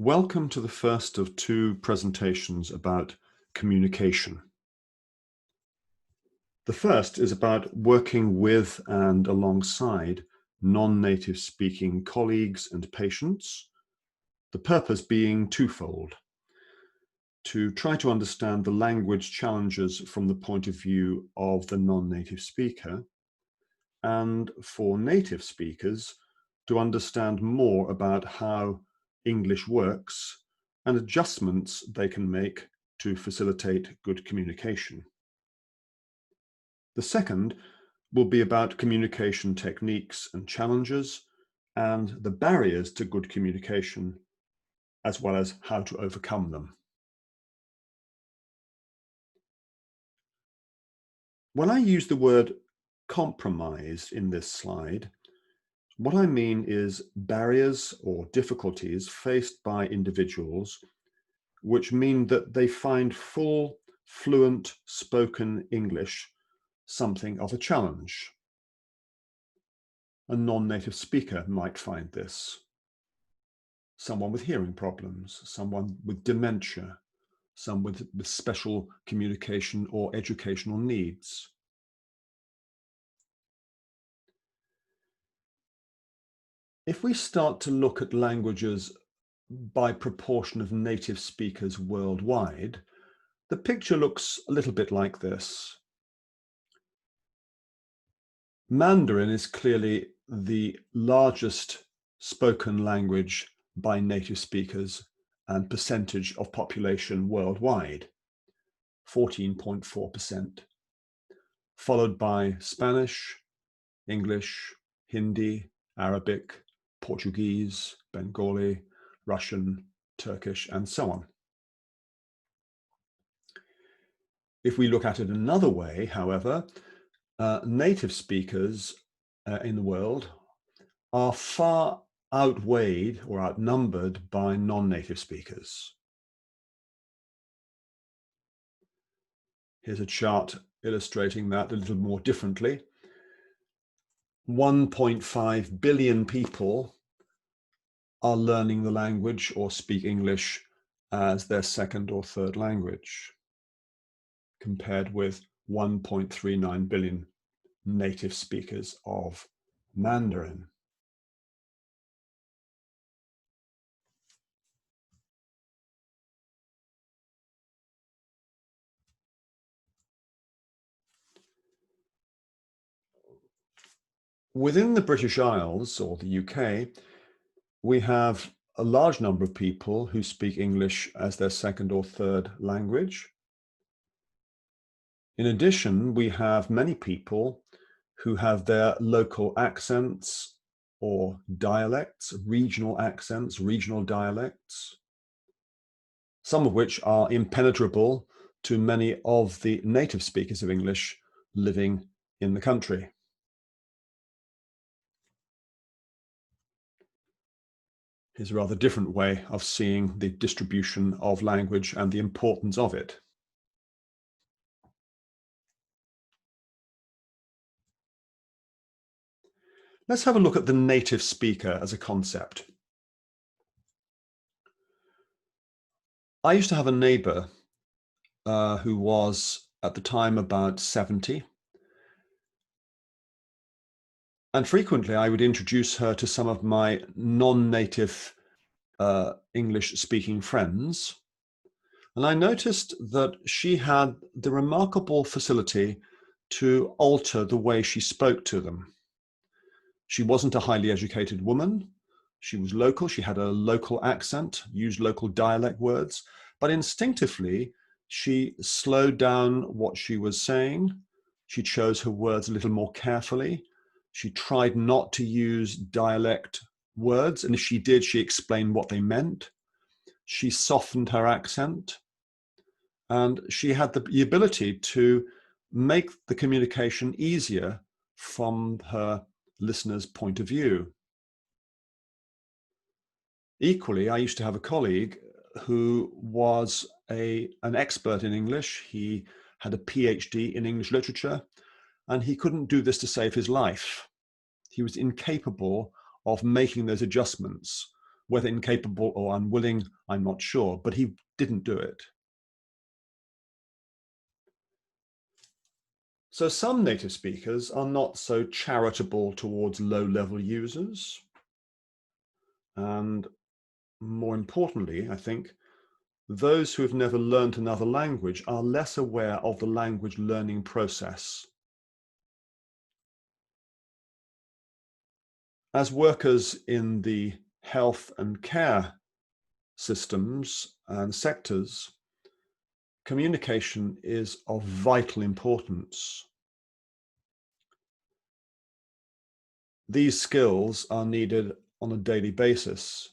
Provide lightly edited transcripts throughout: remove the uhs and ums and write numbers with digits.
Welcome to the first of two presentations about communication. The first is about working with and alongside non-native speaking colleagues and patients, the purpose being twofold: to try to understand the language challenges from the point of view of the non-native speaker, and for native speakers to understand more about how English works and adjustments they can make to facilitate good communication. The second will be about communication techniques and challenges and the barriers to good communication, as well as how to overcome them. When I use the word compromise in this slide, what I mean is barriers or difficulties faced by individuals which mean that they find full, fluent spoken English something of a challenge. A non-native speaker might find this. Someone with hearing problems, someone with dementia, someone with special communication or educational needs. If we start to look at languages by proportion of native speakers worldwide, the picture looks a little bit like this. Mandarin is clearly the largest spoken language by native speakers and percentage of population worldwide, 14.4%, followed by Spanish, English, Hindi, Arabic, Portuguese, Bengali, Russian, Turkish, and so on. If we look at it another way, however, native speakers in the world are far outweighed or outnumbered by non-native speakers. Here's a chart illustrating that a little more differently. 1.5 billion people are learning the language or speak English as their second or third language, compared with 1.39 billion native speakers of Mandarin. Within the British Isles, or the UK, we have a large number of people who speak English as their second or third language. In addition, we have many people who have their local accents or dialects, regional accents, regional dialects, some of which are impenetrable to many of the native speakers of English living in the country. Here's a rather different way of seeing the distribution of language and the importance of it. Let's have a look at the native speaker as a concept. I used to have a neighbor who was at the time about 70. And frequently I would introduce her to some of my non-native English-speaking friends. And I noticed that she had the remarkable facility to alter the way she spoke to them. She wasn't a highly educated woman. She was local. She had a local accent, used local dialect words, but instinctively, she slowed down what she was saying. She chose her words a little more carefully. She tried not to use dialect words, and if she did, she explained what they meant. She softened her accent, and she had the ability to make the communication easier from her listener's point of view. Equally, I used to have a colleague who was an expert in English. He had a PhD in English literature, and he couldn't do this to save his life. He was incapable of making those adjustments Whether incapable or unwilling, I'm not sure, but he didn't do it. So some native speakers are not so charitable towards low-level users. And more importantly, I think, those who have never learned another language are less aware of the language learning process. As workers in the health and care systems and sectors, communication is of vital importance. These skills are needed on a daily basis.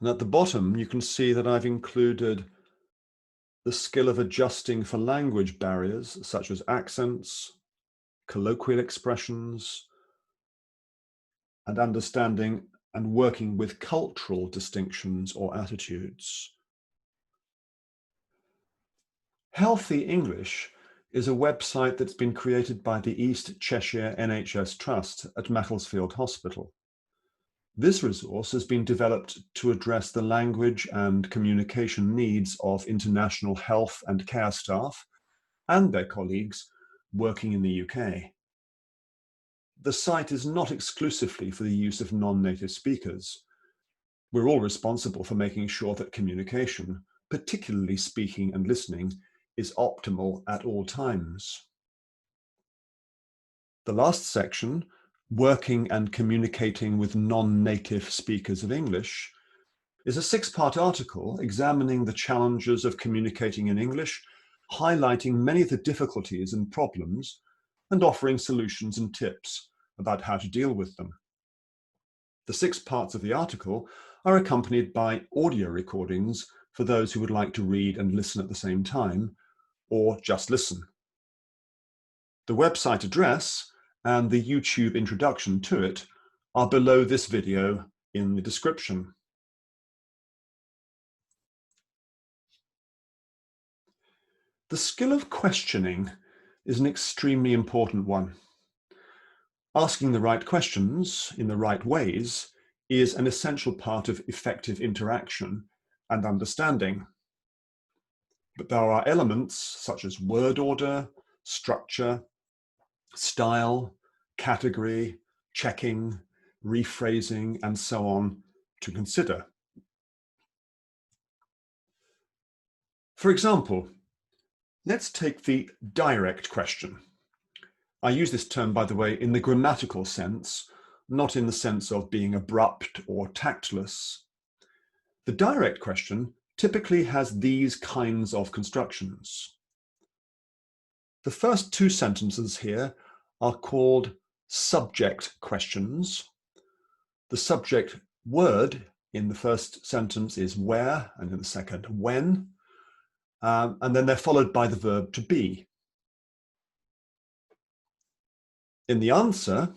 And at the bottom, you can see that I've included the skill of adjusting for language barriers, such as accents, colloquial expressions, and understanding and working with cultural distinctions or attitudes. Healthy English is a website that's been created by the East Cheshire NHS Trust at Macclesfield Hospital. This resource has been developed to address the language and communication needs of international health and care staff and their colleagues working in the UK. The site is not exclusively for the use of non-native speakers. We're all responsible for making sure that communication, particularly speaking and listening, is optimal at all times. The last section, working and communicating with non-native speakers of English, is a 6-part article examining the challenges of communicating in English, highlighting many of the difficulties and problems, and offering solutions and tips about how to deal with them. The 6 parts of the article are accompanied by audio recordings for those who would like to read and listen at the same time, or just listen. The website address and the YouTube introduction to it are below this video in the description. The skill of questioning is an extremely important one. Asking the right questions in the right ways is an essential part of effective interaction and understanding. But there are elements such as word order, structure, style, category, checking, rephrasing, and so on to consider. For example, let's take the direct question. I use this term, by the way, in the grammatical sense, not in the sense of being abrupt or tactless. The direct question typically has these kinds of constructions. The first 2 sentences here are called subject questions. The subject word in the first sentence is where, and in the second, when, and then they're followed by the verb to be. In the answer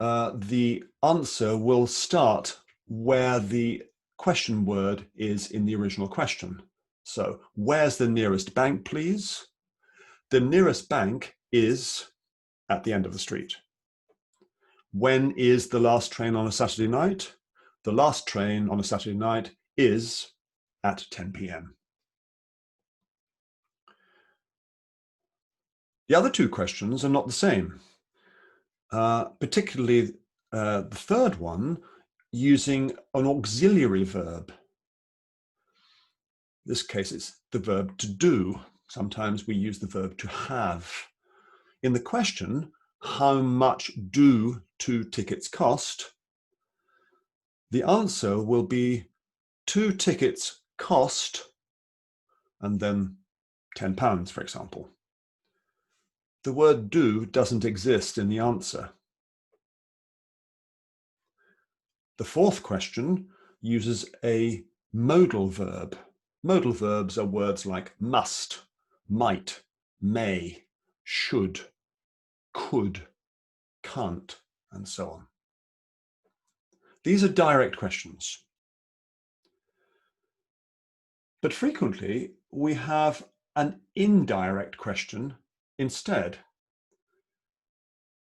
will start where the question word is in the original question. So, where's the nearest bank, please? The nearest bank is at the end of the street. When is the last train on a Saturday night? The last train on a Saturday night is at 10 p.m. The other 2 questions are not the same, particularly the third one using an auxiliary verb. In this case, it's the verb to do. Sometimes we use the verb to have. In the question, how much do 2 tickets cost? The answer will be 2 tickets cost, and then £10, for example. The word do doesn't exist in the answer. The fourth question uses a modal verb. Modal verbs are words like must, might, may, should, could, can't, and so on. These are direct questions. But frequently we have an indirect question instead.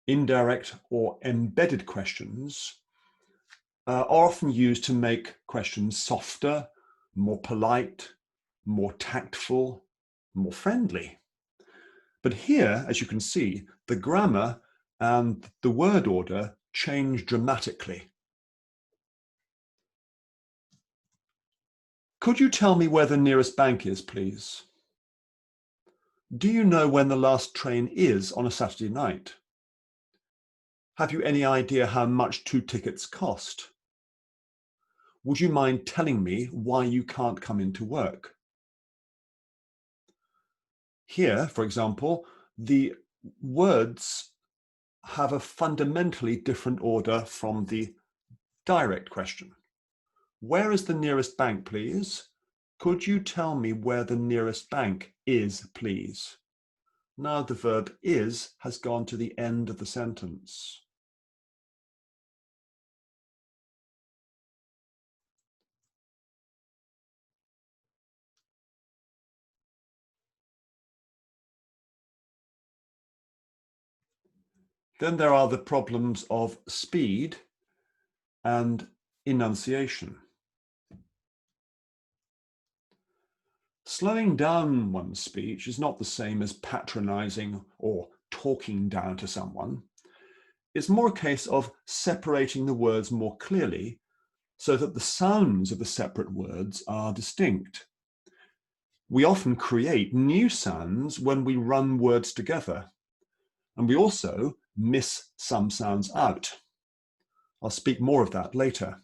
Indirect or embedded questions are often used to make questions softer, more polite, more tactful, more friendly. But here, as you can see, the grammar and the word order change dramatically. Could you tell me where the nearest bank is, please? Do you know when the last train is on a Saturday night? Have you any idea how much 2 tickets cost? Would you mind telling me why you can't come into work? Here, for example, the words have a fundamentally different order from the direct question. Where is the nearest bank, please? Could you tell me where the nearest bank is, please? Now the verb is has gone to the end of the sentence. Then there are the problems of speed and enunciation. Slowing down one's speech is not the same as patronizing or talking down to someone. It's more a case of separating the words more clearly so that the sounds of the separate words are distinct. We often create new sounds when we run words together, and we also miss some sounds out. I'll speak more of that later.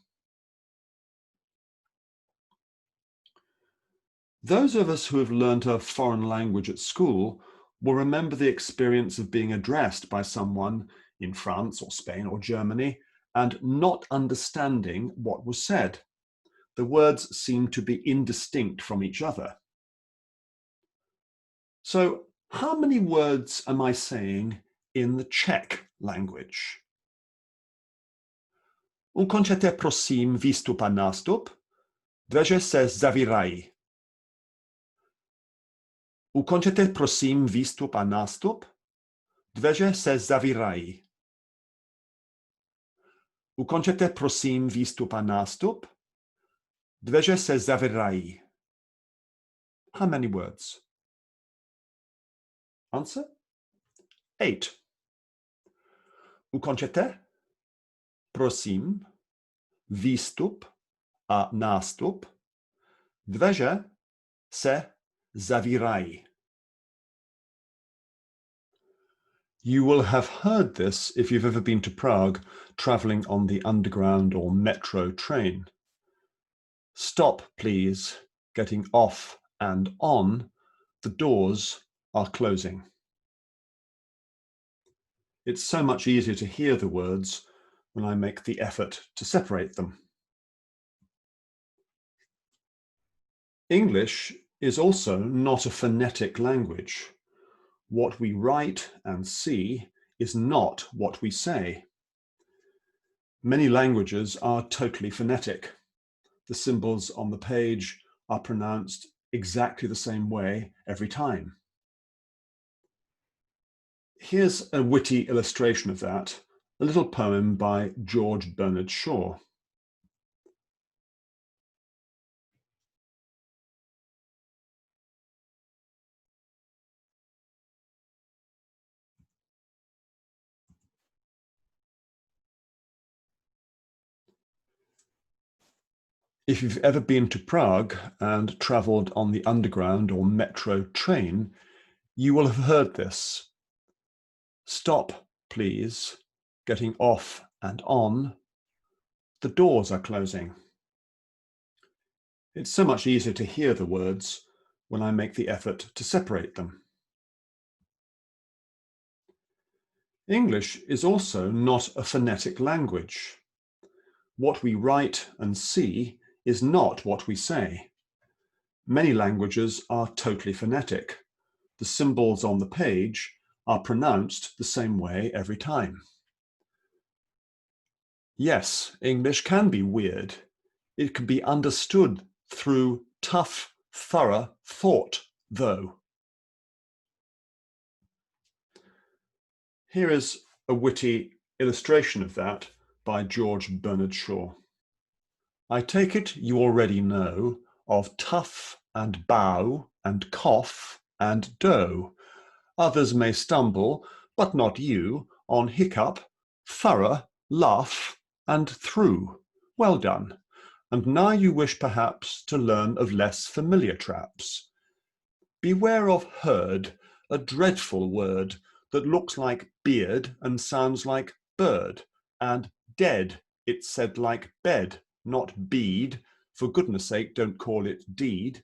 Those of us who have learnt a foreign language at school will remember the experience of being addressed by someone in France or Spain or Germany and not understanding what was said. The words seemed to be indistinct from each other. So, how many words am I saying in the Czech language? Ukončete prosím výstup a nástup. Dveře se zavírají. Ukončete prosím výstup a nástup. Dveře se zavírají. Ukončete prosím výstup a nástup. Dveře se zavírají. How many words? Answer? 8. Ukončete prosím výstup a nástup. Dveře se zavírají. You will have heard this if you've ever been to Prague traveling on the underground or metro train. Stop, please, getting off and on. The doors are closing. It's so much easier to hear the words when I make the effort to separate them. English is also not a phonetic language. What we write and see is not what we say. Many languages are totally phonetic. The symbols on the page are pronounced exactly the same way every time. Here's a witty illustration of that, a little poem by George Bernard Shaw. If you've ever been to Prague and traveled on the underground or metro train, you will have heard this. Stop, please, getting off and on. The doors are closing. It's so much easier to hear the words when I make the effort to separate them. English is also not a phonetic language. What we write and see is not what we say. Many languages are totally phonetic. The symbols on the page are pronounced the same way every time. Yes, English can be weird. It can be understood through tough thorough thought, though. Here is a witty illustration of that by George Bernard Shaw. I take it you already know of tough and bow and cough and dough. Others may stumble, but not you, on hiccup, thorough, laugh, and through. Well done. And now you wish perhaps to learn of less familiar traps. Beware of herd, a dreadful word that looks like beard and sounds like bird, and dead, it's said like bed, not bead. For goodness sake, don't call it deed.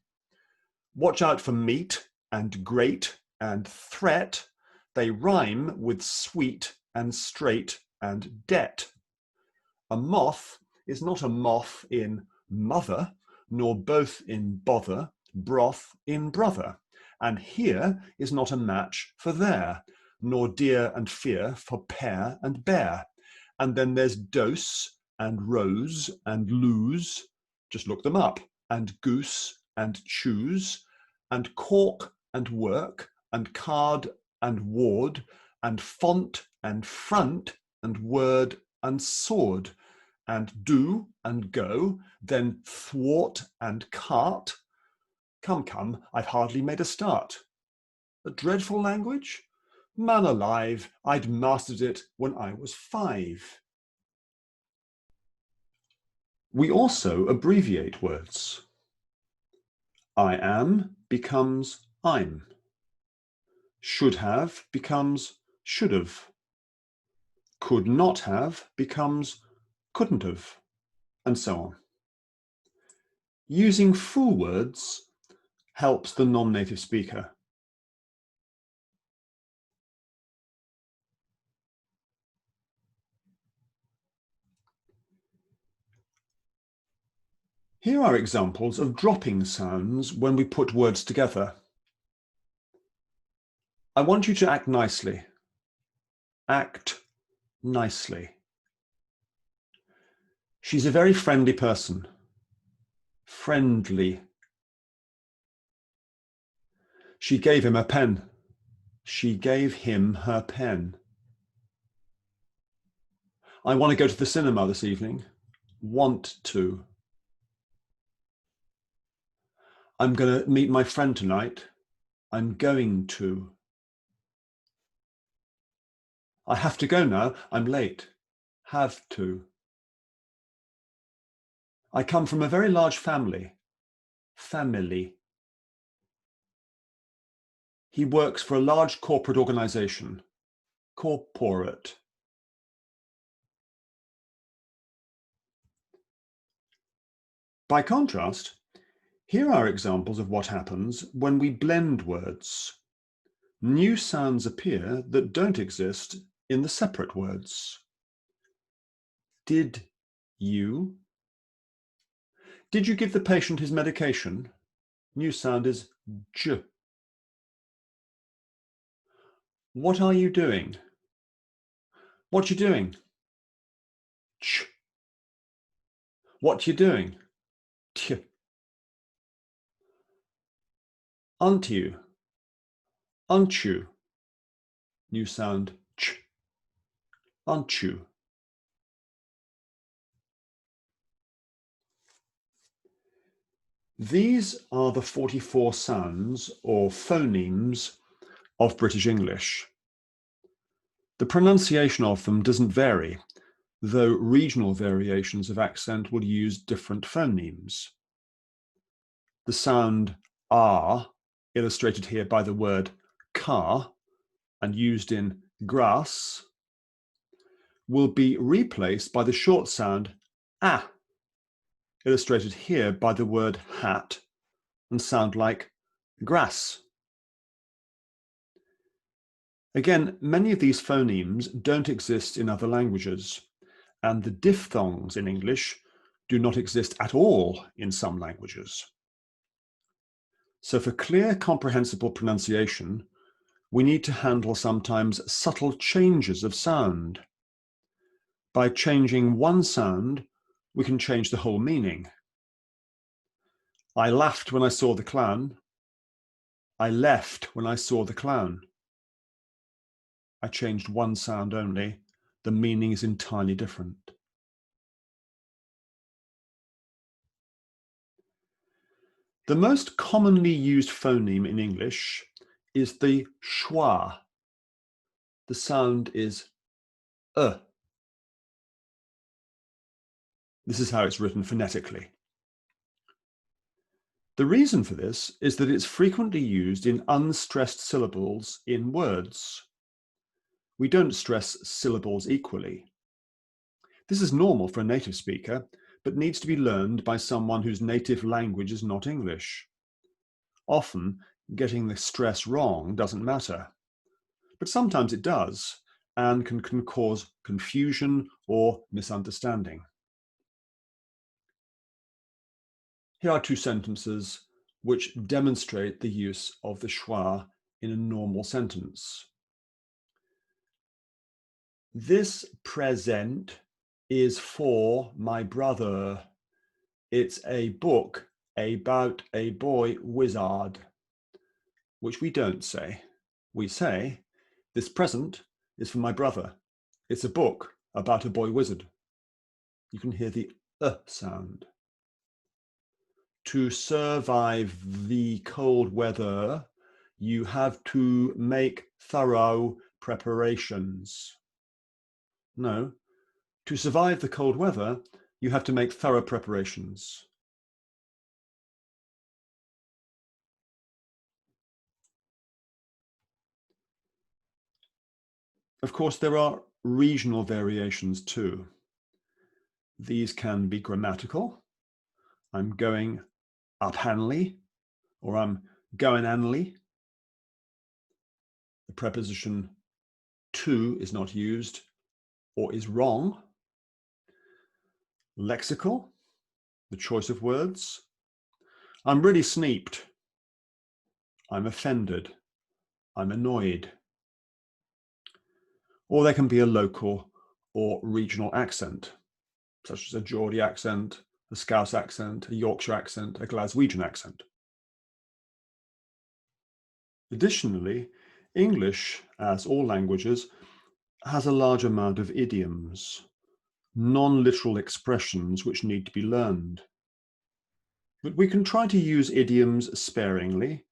Watch out for meat and great and threat. They rhyme with sweet and straight and debt. A moth is not a moth in mother, nor both in bother, broth in brother. And here is not a match for there, nor dear and fear for pear and bear. And then there's dose and rose and lose, just look them up, and goose and choose, and cork and work, and card and ward, and font and front, and word and sword, and do and go, then thwart and cart. Come, come, I've hardly made a start. A dreadful language? Man alive, I'd mastered it when I was 5. We also abbreviate words. I am becomes I'm. Should have becomes should have. Could not have becomes couldn't have, and so on. Using full words helps the non-native speaker. Here are examples of dropping sounds when we put words together. I want you to act nicely. Act nicely. She's a very friendly person. Friendly. She gave him a pen. She gave him her pen. I want to go to the cinema this evening. Want to. I'm going to meet my friend tonight. I'm going to. I have to go now. I'm late. Have to. I come from a very large family. Family. He works for a large corporate organization. Corporate. By contrast, here are examples of what happens when we blend words. New sounds appear that don't exist in the separate words. Did you? Did you give the patient his medication? New sound is j. What are you doing? What you doing? Ch. What you doing? T. Aren't you? Aren't you? New sound ch. Aren't you? These are the 44 sounds or phonemes of British English. The pronunciation of them doesn't vary, though regional variations of accent will use different phonemes. The sound R, illustrated here by the word car and used in grass, will be replaced by the short sound ah, illustrated here by the word hat and sound like grass. Again, many of these phonemes don't exist in other languages, and the diphthongs in English do not exist at all in some languages. So for clear, comprehensible pronunciation, we need to handle sometimes subtle changes of sound. By changing one sound, we can change the whole meaning. I laughed when I saw the clown. I left when I saw the clown. I changed one sound only. The meaning is entirely different. The most commonly used phoneme in English is the schwa. The sound is This is how it's written phonetically. The reason for this is that it's frequently used in unstressed syllables in words. We don't stress syllables equally. This is normal for a native speaker, but needs to be learned by someone whose native language is not English. Often, getting the stress wrong doesn't matter, but sometimes it does, and can cause confusion or misunderstanding. Here are two sentences which demonstrate the use of the schwa in a normal sentence. This present is for my brother. It's a book about a boy wizard, which we don't say. We say, this present is for my brother. It's a book about a boy wizard. You can hear the sound. To survive the cold weather, you have to make thorough preparations. No, to survive the cold weather, you have to make thorough preparations. Of course, there are regional variations too. These can be grammatical. I'm going up Hanley, or I'm going Hanley. The preposition to is not used or is wrong. Lexical, the choice of words. I'm really sneaped. I'm offended. I'm annoyed. Or there can be a local or regional accent, such as a Geordie accent, a Scouse accent, a Yorkshire accent, a Glaswegian accent. Additionally, English, as all languages, has a large amount of idioms, non-literal expressions which need to be learned. But we can try to use idioms sparingly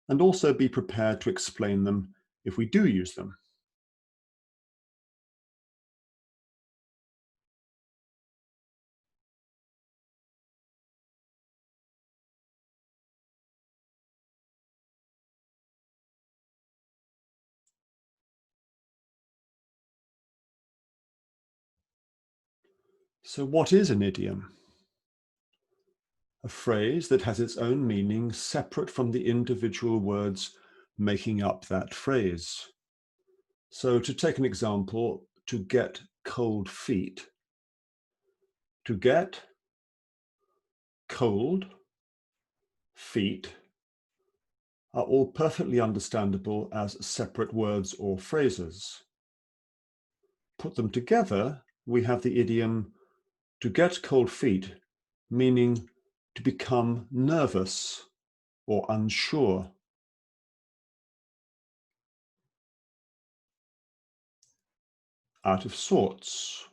and also be prepared to explain them if we do use them. So what is an idiom? A phrase that has its own meaning separate from the individual words making up that phrase. So to take an example, to get cold feet. To get cold feet are all perfectly understandable as separate words or phrases. Put them together, we have the idiom to get cold feet, meaning to become nervous or unsure. Out of sorts,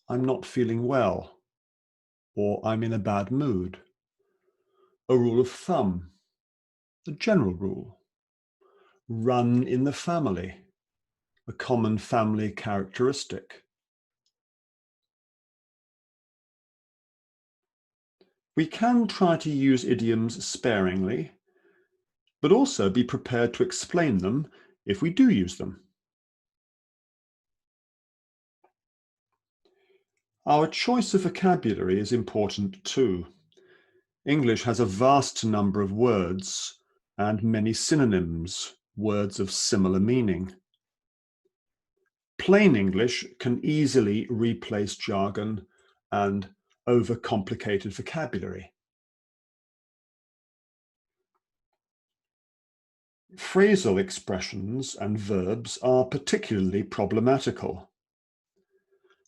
I'm not feeling well, or I'm in a bad mood. A rule of thumb, a general rule. Run in the family, a common family characteristic. We can try to use idioms sparingly, but also be prepared to explain them if we do use them. Our choice of vocabulary is important too. English has a vast number of words and many synonyms, words of similar meaning. Plain English can easily replace jargon and overcomplicated vocabulary. Phrasal expressions and verbs are particularly problematical.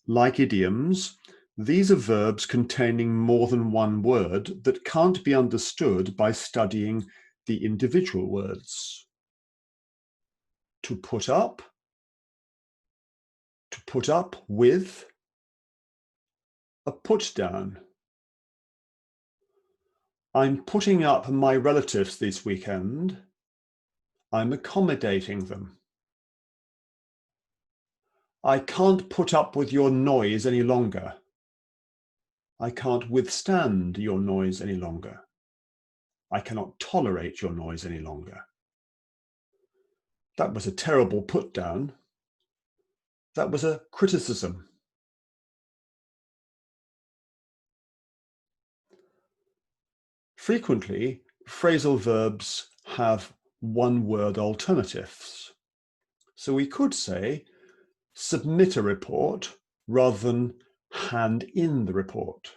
Like idioms, These are verbs containing more than one word that can't be understood by studying the individual words. To put up with, a put down. I'm putting up my relatives this weekend. I'm accommodating them. I can't put up with your noise any longer. I can't withstand your noise any longer. I cannot tolerate your noise any longer. That was a terrible put down. That was a criticism. Frequently, phrasal verbs have one-word alternatives. So we could say, submit a report rather than hand in the report.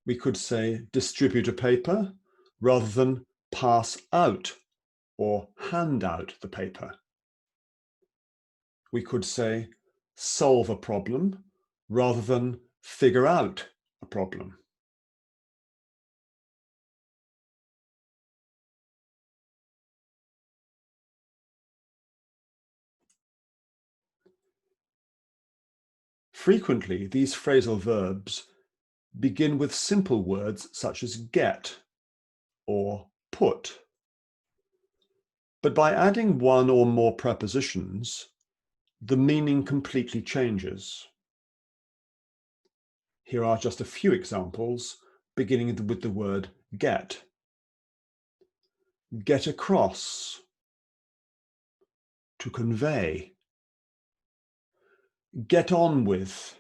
We could say, distribute a paper rather than pass out or hand out the paper. We could say, solve a problem rather than figure out a problem. Frequently, these phrasal verbs begin with simple words such as get or put. But by adding one or more prepositions, the meaning completely changes. Here are just a few examples, beginning with the word get. Get across, to convey. Get on with,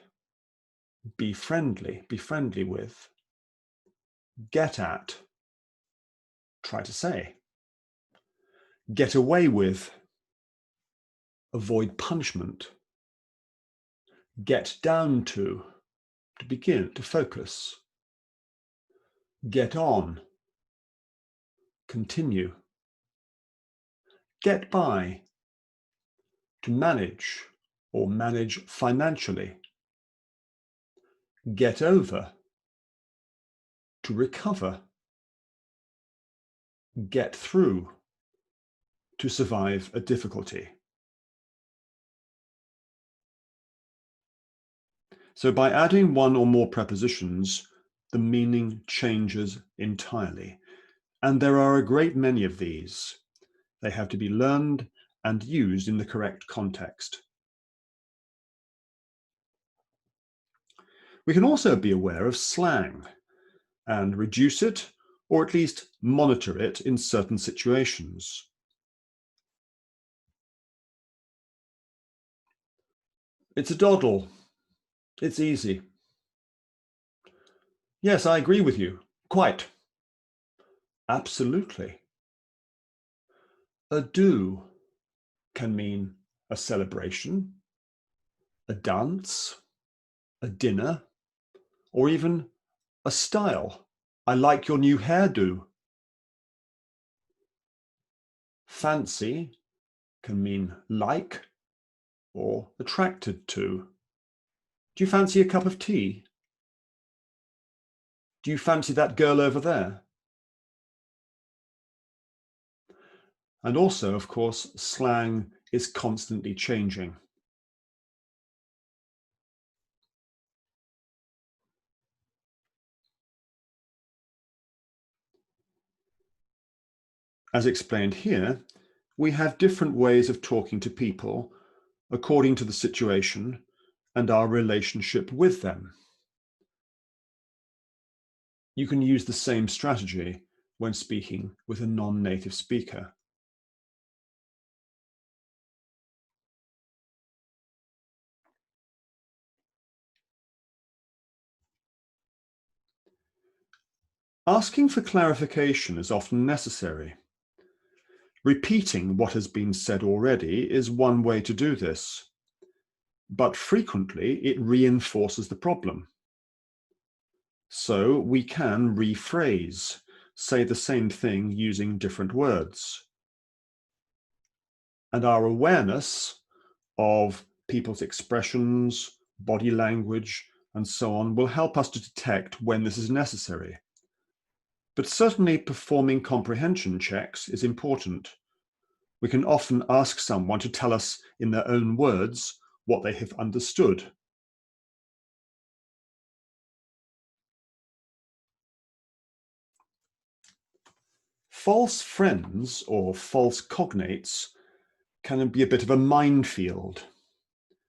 be friendly with. Get at, try to say. Get away with, avoid punishment. Get down to begin, to focus. Get on, continue. Get by, to manage or manage financially. Get over, to recover. Get through, to survive a difficulty. So by adding one or more prepositions, the meaning changes entirely. And there are a great many of these. They have to be learned and used in the correct context. We can also be aware of slang and reduce it, or at least monitor it in certain situations. It's a doddle. It's easy. Yes, I agree with you. Quite. Absolutely. A do can mean a celebration, a dance, a dinner, or even a style. I like your new hairdo. Fancy can mean like or attracted to. Do you fancy a cup of tea? Do you fancy that girl over there? And also, of course, slang is constantly changing. As explained here, we have different ways of talking to people according to the situation and our relationship with them. You can use the same strategy when speaking with a non-native speaker. Asking for clarification is often necessary. Repeating what has been said already is one way to do this, but frequently it reinforces the problem. So we can rephrase, say the same thing using different words. And our awareness of people's expressions, body language, and so on will help us to detect when this is necessary. But certainly performing comprehension checks is important. We can often ask someone to tell us in their own words what they have understood. False friends or false cognates can be a bit of a minefield.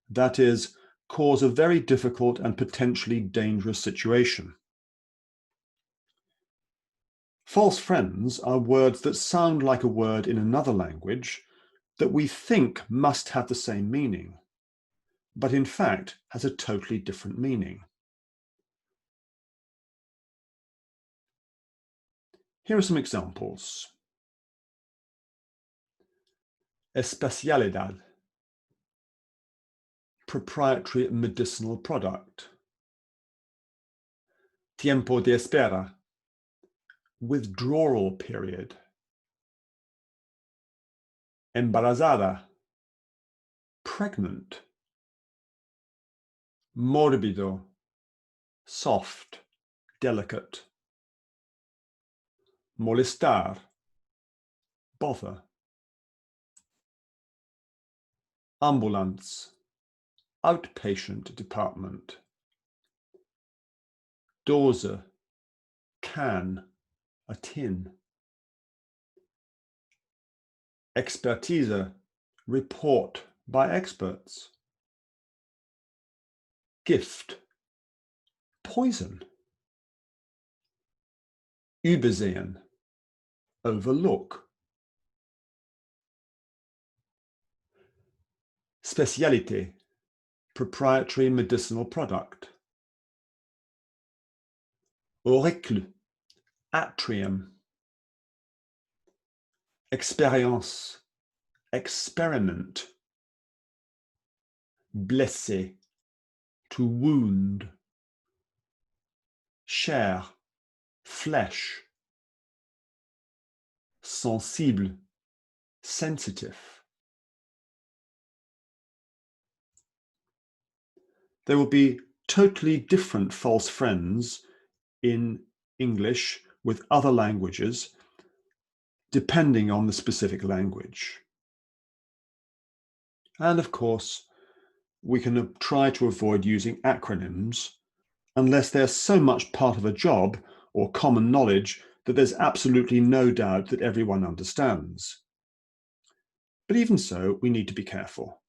That is, cause a very difficult and potentially dangerous situation. False friends are words that sound like a word in another language that we think must have the same meaning, but in fact has a totally different meaning. Here are some examples. Especialidad, proprietary medicinal product. Tiempo de espera, withdrawal period. Embarazada, pregnant. Morbido, soft, delicate. Molestar, bother. Ambulance, outpatient department. Dose, can, a tin. Expertise, report by experts. Gift, poison. Übersehen, overlook. Specialité, proprietary medicinal product. Auricle, atrium. Expérience, experiment. Blessé, to wound. Chair, flesh. Sensible, sensitive. There will be totally different false friends in English with other languages, depending on the specific language. And of course, we can try to avoid using acronyms unless they're so much part of a job or common knowledge that there's absolutely no doubt that everyone understands. But even so, we need to be careful.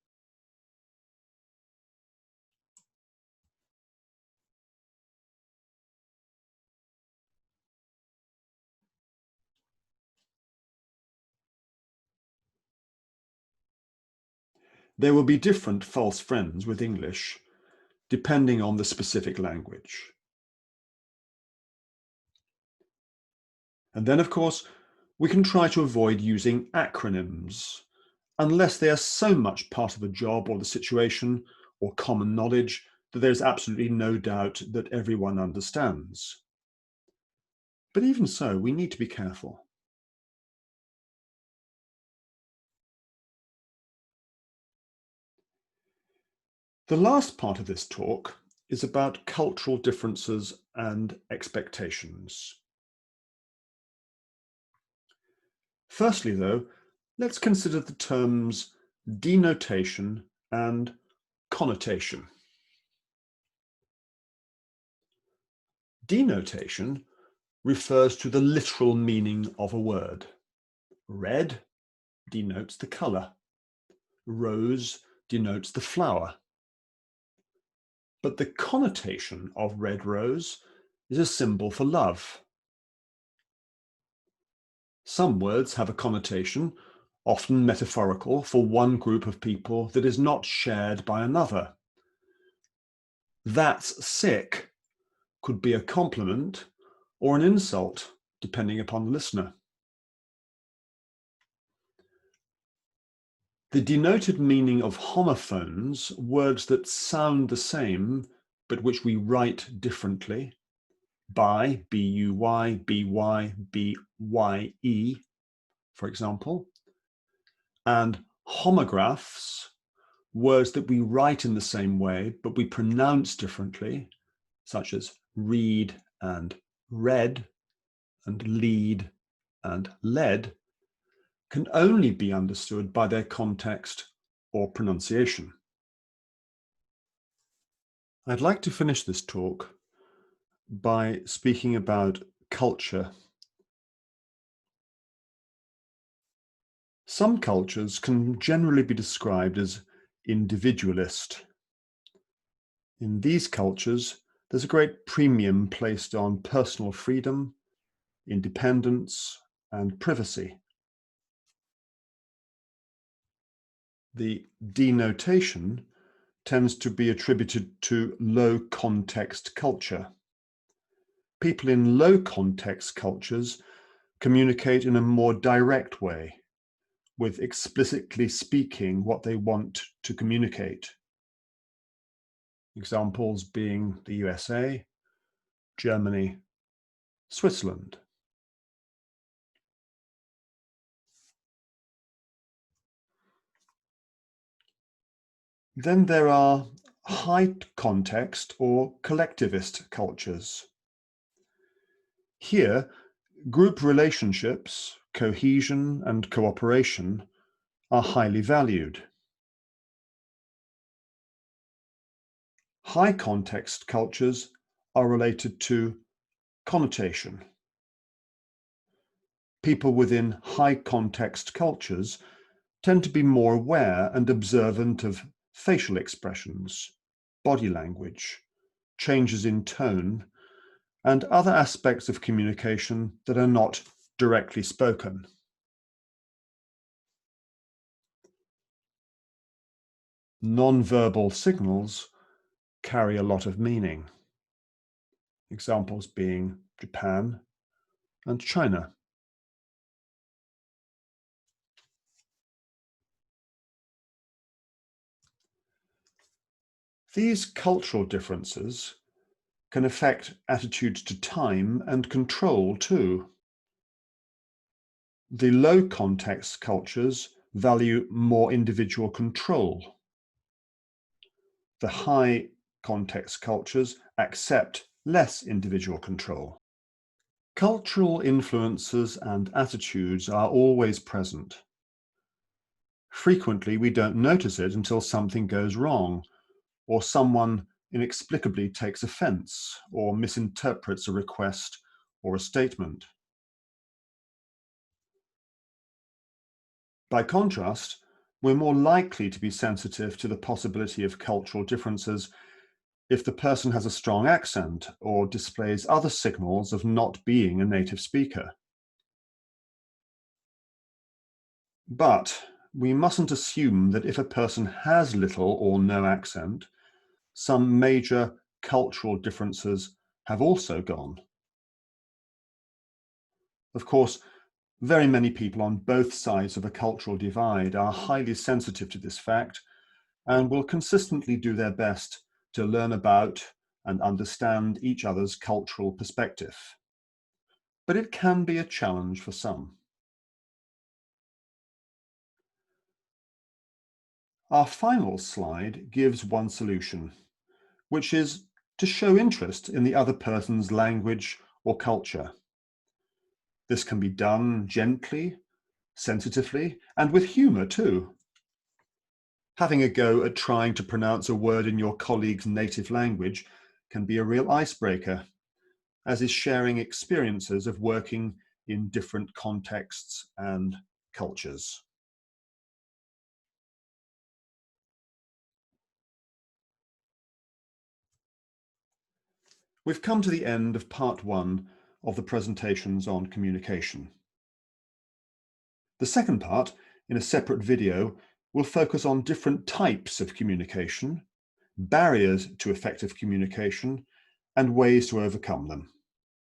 There will be different false friends with English, depending on the specific language. And then, of course, we can try to avoid using acronyms, unless they are so much part of a job or the situation or common knowledge that there's absolutely no doubt that everyone understands. But even so, we need to be careful. The last part of this talk is about cultural differences and expectations. Firstly, though, let's consider the terms denotation and connotation. Denotation refers to the literal meaning of a word. Red denotes the color. Rose denotes the flower. But the connotation of red rose is a symbol for love. Some words have a connotation, often metaphorical, for one group of people that is not shared by another. That's sick could be a compliment or an insult, depending upon the listener. The denoted meaning of homophones, words that sound the same, but which we write differently, by, B-U-Y, B-Y, B-Y-E, for example, and homographs, words that we write in the same way, but we pronounce differently, such as read and read, and lead and led, can only be understood by their context or pronunciation. I'd like to finish this talk by speaking about culture. Some cultures can generally be described as individualist. In these cultures, there's a great premium placed on personal freedom, independence, and privacy. The denotation tends to be attributed to low context culture. People in low context cultures communicate in a more direct way, with explicitly speaking what they want to communicate. Examples being the USA, Germany, Switzerland. Then there are high context or collectivist cultures. Here, group relationships, cohesion, and cooperation are highly valued. High context cultures are related to connotation. People within high context cultures tend to be more aware and observant of facial expressions, body language, changes in tone, and other aspects of communication that are not directly spoken. Non-verbal signals carry a lot of meaning. Examples being Japan and China. These cultural differences can affect attitudes to time and control too. The low context cultures value more individual control. The high context cultures accept less individual control. Cultural influences and attitudes are always present. Frequently, we don't notice it until something goes wrong, or someone inexplicably takes offense or misinterprets a request or a statement. By contrast, we're more likely to be sensitive to the possibility of cultural differences if the person has a strong accent or displays other signals of not being a native speaker. But we mustn't assume that if a person has little or no accent, some major cultural differences have also gone. Of course, very many people on both sides of a cultural divide are highly sensitive to this fact and will consistently do their best to learn about and understand each other's cultural perspective. But it can be a challenge for some. Our final slide gives one solution, which is to show interest in the other person's language or culture. This can be done gently, sensitively, and with humour too. Having a go at trying to pronounce a word in your colleague's native language can be a real icebreaker, as is sharing experiences of working in different contexts and cultures. We've come to the end of part 1 of the presentations on communication. The second part, in a separate video, will focus on different types of communication, barriers to effective communication, and ways to overcome them.